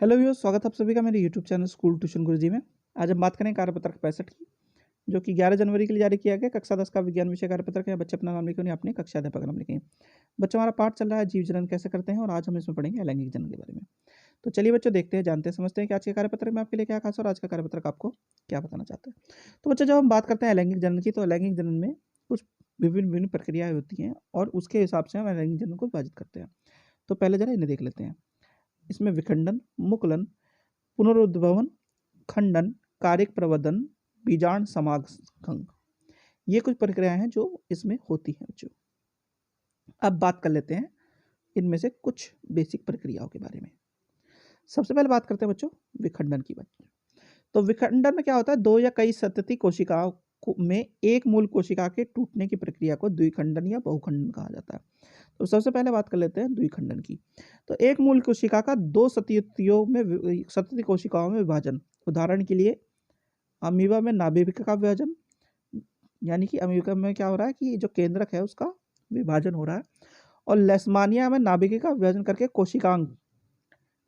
Hello viewers, स्वागत है आप सभी का मेरे यूट्यूब चैनल स्कूल ट्यूशन गुरुजी में। आज हम बात करें कार्यपत्रक 65 की, जो कि 11 जनवरी के लिए जारी किया गया। कक्षा 10 का विज्ञान विषय कार्यपत्रक है। बच्चे अपना नाम लिखे, उन्हें अपने कक्षा अध्यापक नाम लिखें। बच्चों, हमारा पाठ चल रहा है जीव जनन कैसे करते हैं, और आज हम इसमें पढ़ेंगे अलैंगिक जनन के बारे में। तो चलिए बच्चों, देखते हैं, जानते हैं, समझते हैं कि आज के कार्यपत्रक में आपके लिए क्या खास और आज का कार्यपत्रक आपको क्या बताना चाहता है। तो बच्चों, जब हम बात करते हैं अलैंगिक जनन की, तो अलैंगिक जनन में कुछ विभिन्न विभिन्न प्रक्रियाएं होती हैं और उसके हिसाब से हम अलैंगिक जनन को विभाजित करते हैं। तो पहले जरा इन्हें देख लेते हैं। इसमें विखंडन, मुकुलन, पुनरुद्भवन, खंडन, कारिक प्रवर्धन, बीजांड समागम, ये कुछ प्रक्रियाएं हैं जो इसमें होती हैं बच्चों। अब बात कर लेते हैं इनमें से कुछ बेसिक प्रक्रियाओं के बारे में। सबसे पहले बात करते हैं बच्चों विखंडन की। तो विखंडन में क्या होता है, दो या कई सतती कोशिकाओं में एक मूल कोशिका के टूटने की प्रक्रिया को द्विखंडन या बहुखंडन कहा जाता है। तो सबसे पहले बात कर लेते हैं द्विखंडन की। तो एक मूल कोशिका का दो सतती कोशिकाओं में विभाजन। उदाहरण के लिए अमीबा में नाभिक का विभाजन, यानी कि अमीबा में क्या हो रहा है कि जो केंद्रक है उसका विभाजन हो रहा है, और लेशमानिया में नाभिक का विभाजन करके कोशिकांग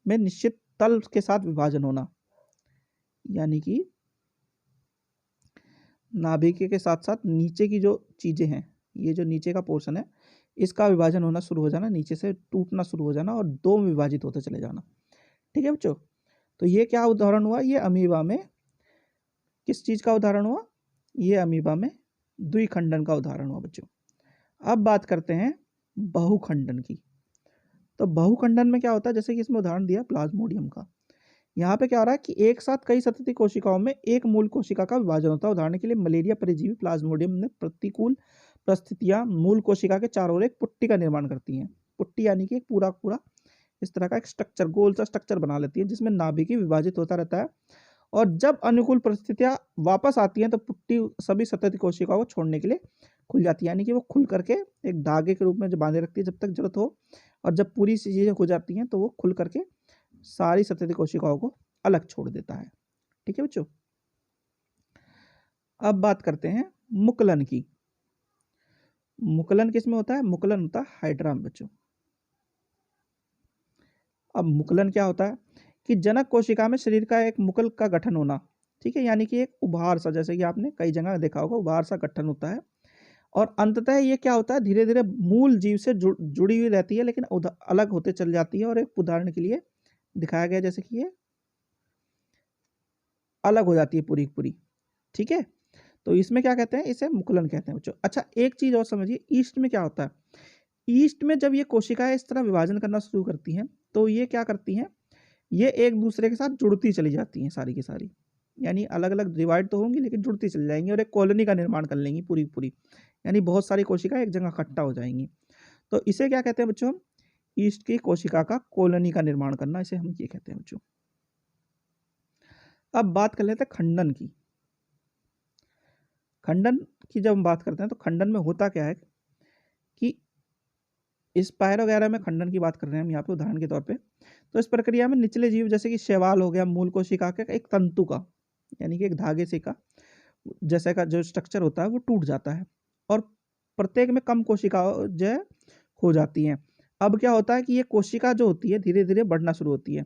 में निश्चित तल के साथ विभाजन होना, यानी कि नाभिक के साथ साथ नीचे की जो चीजें हैं, ये जो नीचे का पोर्शन है, इसका विभाजन होना शुरू हो जाना, नीचे से टूटना शुरू हो जाना और दो में विभाजित होते चले जाना। ठीक है बच्चों, तो ये क्या उदाहरण हुआ, ये अमीबा में किस चीज का उदाहरण हुआ, ये अमीबा में द्विखंडन का उदाहरण हुआ बच्चों। अब बात करते हैं बहुखंडन की। तो बहुखंडन में क्या होता है, जैसे कि इसमें उदाहरण दिया प्लाज्मोडियम का। यहाँ पे क्या हो रहा है कि एक साथ कई सतती कोशिकाओं में एक मूल कोशिका का विभाजन होता है। उदाहरण के लिए मलेरिया परजीवी प्लाज्मोडियम में प्रतिकूल परिस्थितियां मूल कोशिका के चारों ओर एक पुट्टी का निर्माण करती हैं। पुट्टी यानी कि एक पूरा पूरा इस तरह का एक स्ट्रक्चर, गोल सा स्ट्रक्चर बना लेती है, जिसमें नाभिक विभाजित होता रहता है। और जब अनुकूल परिस्थितियां वापस आती हैं तो पुट्टी सभी सतती कोशिकाओं को छोड़ने के लिए खुल जाती है, यानी कि वो खुल करके एक धागे के रूप में जो बांधे रखती है जब तक जरूरत हो, और जब पूरी चीजें हो जाती हैं तो वो खुल करके सारी सतती कोशिकाओं को अलग छोड़ देता है। ठीक है बच्चों, अब बात करते हैं मुकुलन की। मुकुलन किसमें होता है, मुकुलन होता है हाइड्रा में बच्चों। अब मुकुलन क्या होता है कि जनक कोशिका में शरीर का एक मुकुल का गठन होना। ठीक है, यानी कि एक उभार सा, जैसे कि आपने कई जगह देखा होगा, उभार सा गठन होता है। और अंततः ये क्या होता है, धीरे धीरे मूल जीव से जुड़ी हुई रहती है, लेकिन अलग होते चल जाती है। और एक उदाहरण के लिए दिखाया गया, जैसे कि ये अलग हो जाती है पूरी पूरी। ठीक है, तो इसमें क्या कहते हैं, इसे मुकुलन कहते हैं बच्चों। अच्छा, एक चीज और समझिए, ईस्ट में क्या होता है। ईस्ट में जब ये कोशिकाएं इस तरह विभाजन करना शुरू करती हैं, तो ये क्या करती हैं, ये एक दूसरे के साथ जुड़ती चली जाती हैं सारी की सारी, यानी अलग अलग डिवाइड तो होंगी लेकिन जुड़ती चली जाएंगी और एक कॉलोनी का निर्माण कर लेंगी पूरी पूरी, यानी बहुत सारी कोशिकाएं एक जगह इकट्ठा हो जाएंगी। तो इसे क्या कहते हैं बच्चों, हम ईस्ट की कोशिका का कॉलोनी का निर्माण करना, इसे हम ये कहते हैं बच्चों। अब बात कर लेते हैं खंडन की। खंडन की जब हम बात करते हैं तो खंडन में होता क्या है कि स्पायर वगैरह में खंडन की बात कर रहे हैं हम यहाँ पे उदाहरण के तौर पे। तो इस प्रक्रिया में निचले जीव, जैसे कि शैवाल हो गया, मूल कोशिका के एक तंतु का, यानी कि एक धागे से का जैसे का जो स्ट्रक्चर होता है वो टूट जाता है, और प्रत्येक में कम कोशिका जो है हो जाती हैं। अब क्या होता है कि ये कोशिका जो होती है धीरे धीरे बढ़ना शुरू होती है,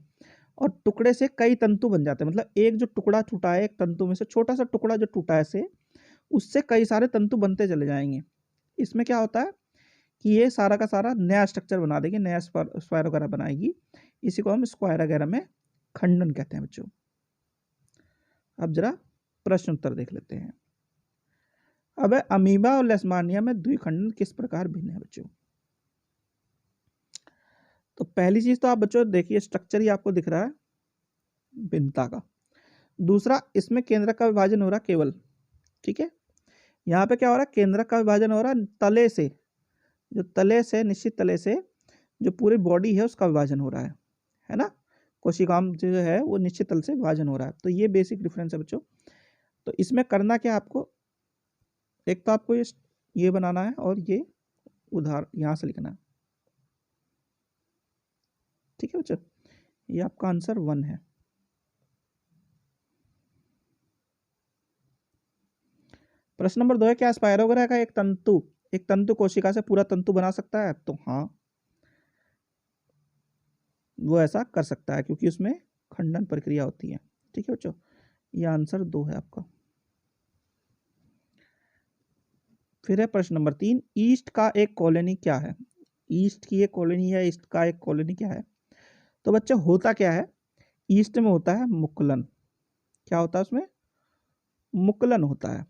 और टुकड़े से कई तंतु बन जाते हैं। मतलब एक जो टुकड़ा छूटा है, एक तंतु में से छोटा सा टुकड़ा जो टूटा है से, उससे कई सारे तंतु बनते चले जाएंगे। इसमें क्या होता है कि ये सारा का सारा नया स्ट्रक्चर बना देगी, नया स्क्वायर वगैरह बनाएगी। इसी को हम स्क्वायर वगैरह में खंडन कहते हैं बच्चों। अब जरा प्रश्न उत्तर देख लेते हैं। अब अमीबा और लेशमानिया में द्विखंडन किस प्रकार भिन्न है बच्चों। तो पहली चीज तो आप बच्चों देखिए, स्ट्रक्चर ही आपको दिख रहा है भिन्नता का। दूसरा, इसमें केंद्रक का विभाजन हो रहा है केवल। ठीक है, यहाँ पे क्या हो रहा है, केंद्रक का विभाजन हो रहा है तले से, जो तले से, निश्चित तले से जो पूरी बॉडी है उसका विभाजन हो रहा है ना। कोशिकाओं जो है वो निश्चित तल से विभाजन हो रहा है। तो ये बेसिक डिफरेंस है बच्चों। तो इसमें करना क्या आपको, एक तो आपको ये बनाना है और ये उधार यहां से लिखना है। ठीक है बच्चों, ये आपका आंसर 1 है। प्रश्न नंबर 2 है, क्या स्पायरोग्रा का एक तंतु कोशिका से पूरा तंतु बना सकता है। तो हाँ, वो ऐसा कर सकता है, क्योंकि उसमें खंडन प्रक्रिया होती है। ठीक है बच्चों, यह आंसर 2 है आपका। फिर है प्रश्न नंबर 3, ईस्ट का एक कॉलोनी क्या है? ईस्ट की एक कॉलोनी है, ईस्ट का एक कॉलोनी क्या है? तो बच्चे होता क्या है, ईस्ट में होता है मुकुलन। क्या होता है उसमें? मुकुलन होता है।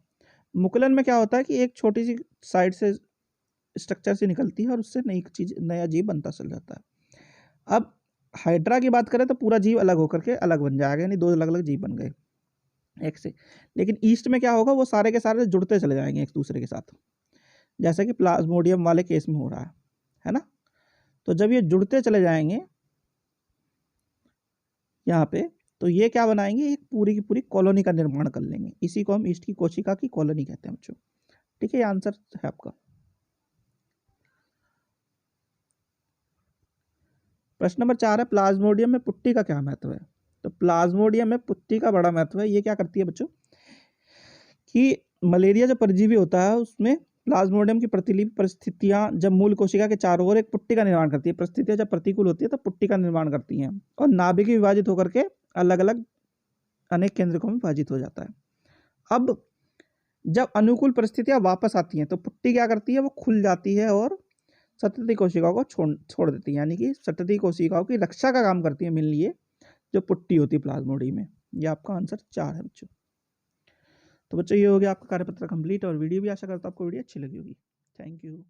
मुकुलन में क्या होता है कि एक छोटी सी साइड से स्ट्रक्चर से निकलती है और उससे नई चीज, नया जीव बनता चल जाता है। अब हाइड्रा की बात करें तो पूरा जीव अलग होकर के अलग बन जाएगा, यानी 2 अलग अलग जीव बन गए एक से। लेकिन ईस्ट में क्या होगा, वो सारे के सारे जुड़ते चले जाएंगे एक दूसरे के साथ, जैसा कि प्लाज्मोडियम वाले केस में हो रहा है ना। तो जब ये जुड़ते चले जाएंगे यहाँ पे, तो ये क्या बनाएंगे, एक पूरी की पूरी कॉलोनी का निर्माण कर लेंगे। इसी को हम ईस्ट की कोशिका की कॉलोनी कहते हैं बच्चों। ठीक है, ये आंसर है आपका। प्रश्न नंबर 4 है, प्लाज्मोडियम में पुट्टी का क्या महत्व है? तो प्लाज्मोडियम में पुट्टी का बड़ा महत्व है। ये क्या करती है बच्चों कि मलेरिया जो परजीवी होता है उसमें प्लाज्मोडियम की प्रतिलिपि परिस्थितियां जब मूल कोशिका के चारों ओर एक पुट्टी का निर्माण करती है, परिस्थितियां जब प्रतिकूल होती है तो पुट्टी का निर्माण करती हैं और नाभिक विभाजित होकर के अलग अलग अनेक केंद्रकों में विभाजित हो जाता है। अब जब अनुकूल परिस्थितियां वापस आती हैं तो पुट्टी क्या करती है, वो खुल जाती है और सतती कोशिकाओं को छोड़ देती है, यानी कि सतती कोशिकाओं की रक्षा का काम करती है मेनली ये जो पुट्टी होती है प्लाज्मोडियम में। ये आपका आंसर 4 है बच्चों। तो बच्चों ये हो गया आपका कार्यपत्र कंप्लीट, और वीडियो भी आशा करता हूँ आपको वीडियो अच्छी लगी होगी। Thank you.